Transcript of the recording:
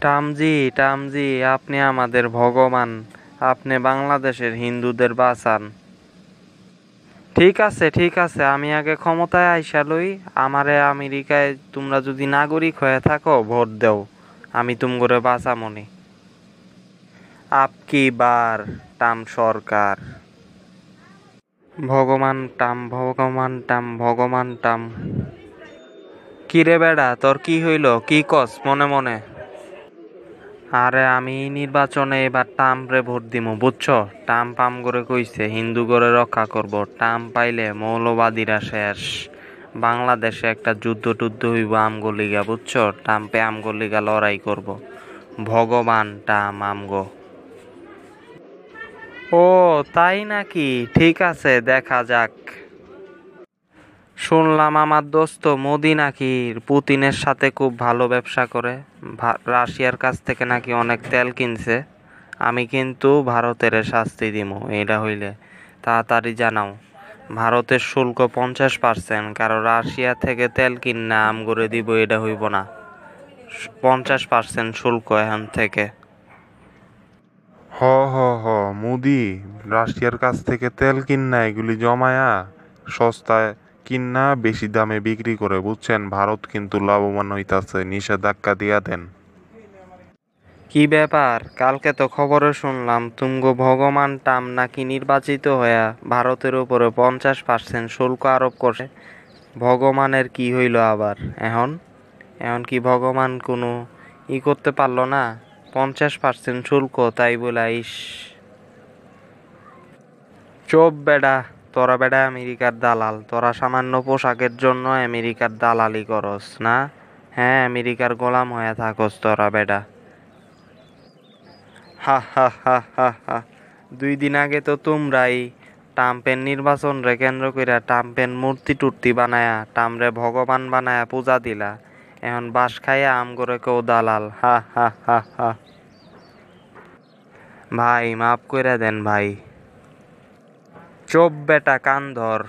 টামজি টামজি, আপনি আমাদের ভগবান। আপনি বাংলাদেশের হিন্দুদের বাঁচান। ঠিক আছে, আমি আগে ক্ষমতায় আইসা লই। আমারে আমেরিকায় তোমরা যদি নাগরিক হয়ে থাকো ভোট দেও, আমি তুমগরে বাঁচামনি। আপকি বার টাম সরকার। ভগবান টাম ভগবান টাম ভগবান টাম। কিরে বেড়া, তোর কি হইল? কি কস মনে মনে? আরে আমি এই নির্বাচনে এবার টাম্পরে ভোট দিমু, বুঝছো? টাম্প আম করে কইছে হিন্দু করে রক্ষা করব। টাম্প পাইলে মৌলবাদীরা শেষ। বাংলাদেশে একটা যুদ্ধ টুদ্ধ হইব আমগো লিগা, বুঝছো? টাম্পে আমগো লিগা লড়াই করব। ভগবান টাম আমগো। ও তাই নাকি? ঠিক আছে, দেখা যাক। শুনলাম আমার দোস্ত মোদি নাকি পুতিনের সাথে খুব ভালো ব্যবসা করে। রাশিয়ার কাছ থেকে নাকি অনেক তেল কিনছে। আমি কিন্তু ভারতের শাস্তি দিমু এটা হইলে। তাড়াতাড়ি জানাও। ভারতের শুল্ক 50%, কারণ রাশিয়া থেকে তেল কিনা আমগরে দিব এটা হইব না। 50% শুল্ক এখন থেকে। হ হ হ মুদি রাশিয়ার কাছ থেকে তেল কিন্না এগুলি জমায়া সস্তায় কিন্না বেশি দামে বিক্রি করে, বুঝছেন? ভারত কিন্তু লাভবান হইতাছে, নিষেধাজ্ঞা দিয়া দেন। কি ব্যাপার? কালকে তো খবরে শুনলাম তুমগো ভগবান টাম নাকি নির্বাচিত হইয়া ভারতের উপরে 50% শুল্ক আরোপ করে। ভগবানের কি হইল আবার এখন? এখন কি ভগবান কোনো করতে পারলো না? 50% শুল্ক তাই বলে ইস। চোপ বেডা, তোরা বেডা আমেরিকার দালাল। তোরা সামান্য পোশাকের জন্য আমেরিকার দালালি করস না? হ্যাঁ, আমেরিকার গোলাম হয়ে থাকস তোরা বেডা। হা হা হা হা হা। 2 দিন আগে তো তোমরাই ট্রাম্পের নির্বাচন রে কেন্দ্র কইরা ট্রাম্পের মূর্তি টুর্তি বানায়া ট্রাম্পরে ভগবান বানায়া পূজা দিলা। এখন বাঁশ খাইয়া আম করে কেউ দালাল। হা হা হা হা। ভাই মাফ কইরা দেন ভাই। চোপ বেটা, কান ধর।